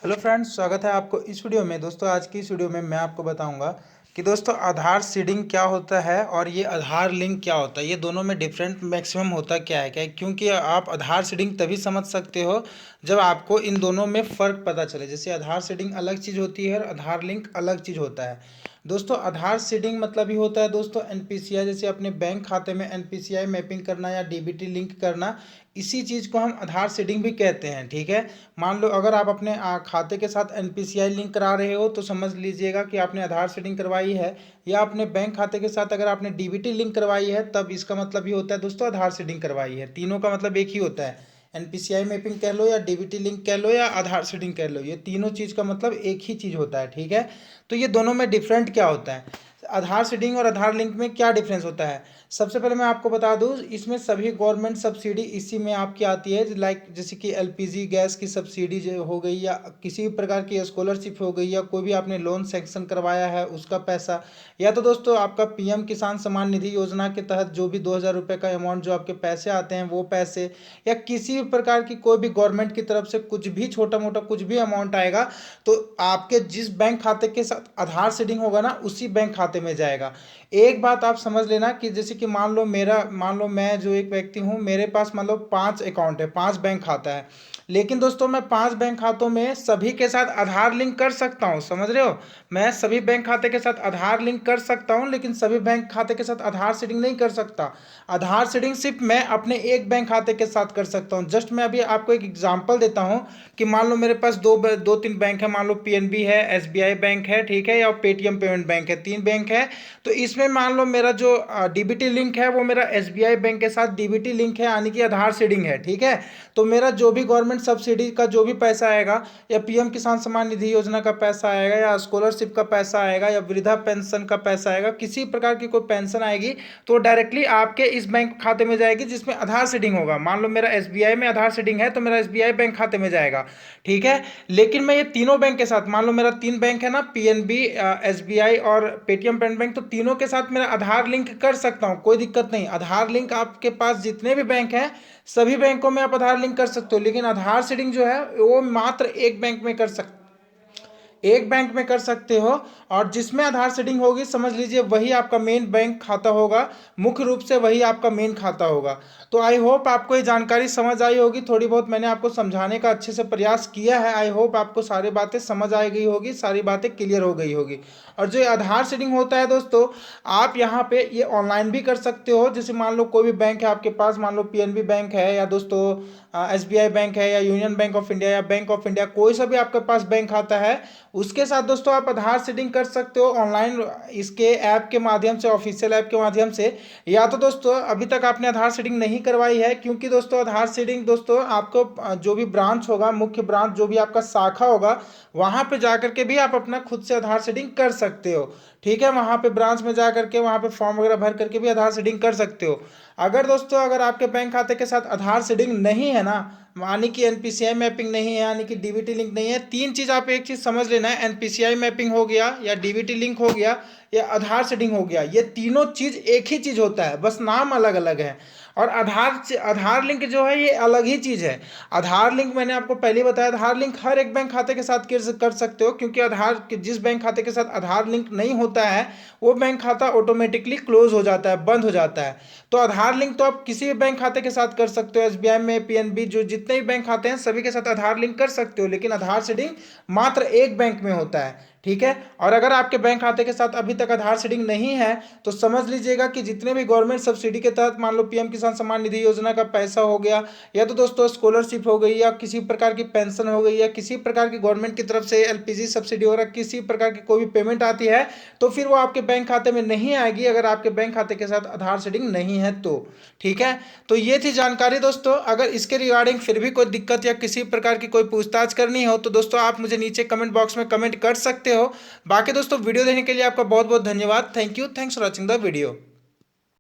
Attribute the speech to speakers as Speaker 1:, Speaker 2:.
Speaker 1: Hello friends, स्वागत है आपको इस वीडियो में। दोस्तों, आज की इस वीडियो में मैं आपको बताऊंगा कि दोस्तों आधार सीडिंग क्या होता है और ये आधार लिंक क्या होता है। ये दोनों में डिफरेंट मैक्सिमम होता क्या है, क्योंकि आप आधार सीडिंग तभी समझ सकते हो जब आपको इन दोनों में फ़र्क पता चले। जैसे आधार सीडिंग अलग चीज़ होती है और आधार लिंक अलग चीज़ होता है। दोस्तों, आधार सीडिंग मतलब ही होता है दोस्तों एनपीसीआई, जैसे अपने बैंक खाते में एनपीसीआई मैपिंग करना या डीबीटी लिंक करना, इसी चीज़ को हम आधार सीडिंग भी कहते हैं। ठीक है, मान लो अगर आप अपने खाते के साथ एनपीसीआई लिंक करा रहे हो तो समझ लीजिएगा कि आपने आधार सीडिंग करवाई है, या अपने बैंक खाते के साथ अगर आपने डीबीटी लिंक करवाई है तब इसका मतलब ये होता है दोस्तों आधार सीडिंग करवाई है। तीनों का मतलब एक ही होता है। एनपीसीआई मैपिंग कह लो या डीबीटी लिंक कह लो या आधार सीडिंग कह लो, ये तीनों चीज़ का मतलब एक ही चीज़ होता है। ठीक है, तो ये दोनों में डिफरेंट क्या होता है, आधार सीडिंग और आधार लिंक में क्या डिफरेंस होता है। सबसे पहले मैं आपको बता दूं, इसमें सभी गवर्नमेंट सब्सिडी इसी में आपकी आती है। लाइक जैसे कि एलपीजी गैस की सब्सिडी जो हो गई, या किसी भी प्रकार की स्कॉलरशिप हो गई, या कोई भी आपने लोन सैंक्शन करवाया है उसका पैसा, या तो दोस्तों आपका पीएम किसान सम्मान निधि योजना के तहत जो भी 2,000 रुपये का अमाउंट जो आपके पैसे आते हैं वो पैसे, या किसी भी प्रकार की कोई भी गवर्नमेंट की तरफ से कुछ भी छोटा मोटा कुछ भी अमाउंट आएगा तो आपके जिस बैंक खाते के साथ आधार सीडिंग होगा ना उसी बैंक खाते में जाएगा। एक बात आप समझ लेना कि जैसे कि मान लो मैं जो एक व्यक्ति हूँ, मेरे पास मान लो 5 अकाउंट है, 5 बैंक खाता है, लेकिन दोस्तों मैं 5 बैंक खातों में सभी के साथ आधार लिंक कर सकता हूँ। समझ रहे हो, मैं सभी बैंक खाते के साथ आधार लिंक कर सकता हूँ, लेकिन सभी बैंक खाते के साथ आधार सीडिंग नहीं कर सकता। आधार सीडिंग सिर्फ मैं अपने एक बैंक खाते के साथ कर सकता हूँ। जस्ट मैं अभी आपको एक एग्जांपल देता हूँ कि मान लो मेरे पास दो तीन बैंक है, मान लो पीएनबी है, एसबीआई बैंक है, ठीक है, या पेटीएम पेमेंट बैंक है, 3 बैंक है। तो इसमें मान लो मेरा जो डीबीटी लिंक है वो मेरा एसबीआई बैंक के साथ डीबीटी लिंक है, यानी कि आधार सीडिंग है। ठीक है, तो मेरा जो भी गवर्नमेंट सब्सिडी का जो भी पैसा आएगा, या पीएम किसान सम्मान निधि योजना का पैसा आएगा, या स्कॉलरशिप का पैसा आएगा, या वृद्धा पेंशन का पैसा आएगा, किसी प्रकार की कोई पेंशन आएगी तो डायरेक्टली आपके इस बैंक खाते में जाएगी जिसमें आधार सीडिंग होगा। मान लो मेरा एसबीआई में आधार सीडिंग है तो मेरा एसबीआई बैंक खाते में जाएगा। ठीक है, लेकिन मैं ये तीनों बैंक के साथ, मान लो मेरा 3 बैंक है ना, पीएनबी, एसबीआई और पेटीएम पेमेंट बैंक, तो तीनों के साथ मेरा आधार लिंक कर सकता हूँ, कोई दिक्कत नहीं। आधार लिंक आपके पास जितने भी बैंक हैं सभी बैंकों में आप आधार लिंक कर सकते हो, लेकिन आधार सीडिंग जो है वो मात्र एक बैंक में कर सकते, एक बैंक में कर सकते हो। और जिसमें आधार सीडिंग होगी समझ लीजिए वही आपका मेन बैंक खाता होगा, मुख्य रूप से वही आपका मेन खाता होगा। तो आई होप आपको ये जानकारी समझ आई होगी, थोड़ी बहुत मैंने आपको समझाने का अच्छे से प्रयास किया है। आई होप आपको सारी बातें समझ आ गई होगी, सारी बातें क्लियर हो गई होगी। और जो आधार सीडिंग होता है दोस्तों, आप यहाँ पे ये ऑनलाइन भी कर सकते हो। जैसे मान लो कोई भी बैंक है आपके पास, मान लो पीएनबी बैंक है, या दोस्तों एसबीआई बैंक है, या यूनियन बैंक ऑफ इंडिया, या बैंक ऑफ इंडिया, कोई सा भी आपके पास बैंक खाता है, उसके साथ दोस्तों आप आधार सीडिंग कर सकते हो ऑनलाइन, इसके ऐप के माध्यम से, ऑफिशियल ऐप के माध्यम से। या तो दोस्तों अभी तक आपने आधार सीडिंग नहीं करवाई है, क्योंकि दोस्तों आधार सीडिंग दोस्तों आपको जो भी ब्रांच होगा, मुख्य ब्रांच जो भी आपका शाखा होगा, वहां पे जाकर के भी आप अपना खुद से आधार सीडिंग कर सकते हो। ठीक है, वहां पे ब्रांच में जा करके वहां पे फॉर्म वगैरह भर करके भी आधार सीडिंग कर सकते हो। अगर दोस्तों अगर आपके बैंक खाते के साथ आधार सीडिंग नहीं है ना, यानी कि एनपीसीआई मैपिंग नहीं है, यानी कि डीबीटी लिंक नहीं है, तीन चीज आप एक चीज समझ लेना है, एनपीसीआई मैपिंग हो गया, या डीबीटी लिंक हो गया, या आधार सीडिंग हो गया, ये तीनों चीज एक ही चीज होता है, बस नाम अलग अलग है। और आधार लिंक जो है ये अलग ही चीज है। आधार लिंक मैंने आपको पहले बताया, आधार लिंक हर एक बैंक खाते के साथ कर सकते हो, क्योंकि जिस बैंक खाते के साथ आधार लिंक नहीं होता है वो बैंक खाता ऑटोमेटिकली क्लोज हो जाता है, बंद हो जाता है। तो आधार लिंक तो आप किसी भी बैंक खाते के साथ कर सकते हो, एसबीआई में, पीएनबी, जो जितने भी बैंक खाते हैं सभी के साथ आधार लिंक कर सकते हो, लेकिन आधार सीडिंग मात्र एक बैंक में होता है। ठीक है, और अगर आपके बैंक खाते के साथ अभी तक आधार सीडिंग नहीं है तो समझ लीजिएगा कि जितने भी गवर्नमेंट सब्सिडी के तहत, मान लो पीएम किसान सम्मान निधि योजना का पैसा हो गया, या तो दोस्तों स्कॉलरशिप हो गई, या किसी प्रकार की पेंशन हो गई, या किसी प्रकार की गवर्नमेंट की तरफ से एलपीजी सब्सिडी वगैरह किसी प्रकार की कोई भी पेमेंट आती है, तो फिर वो आपके बैंक खाते में नहीं आएगी अगर आपके बैंक खाते के साथ आधार सीडिंग नहीं है तो। ठीक है, तो ये थी जानकारी दोस्तों। अगर इसके रिगार्डिंग फिर भी कोई दिक्कत या किसी प्रकार की कोई पूछताछ करनी हो तो दोस्तों आप मुझे नीचे कमेंट बॉक्स में कमेंट कर सकते हो। बाकी दोस्तों वीडियो देखने के लिए आपका बहुत बहुत धन्यवाद। Thank you, thanks for watching the video.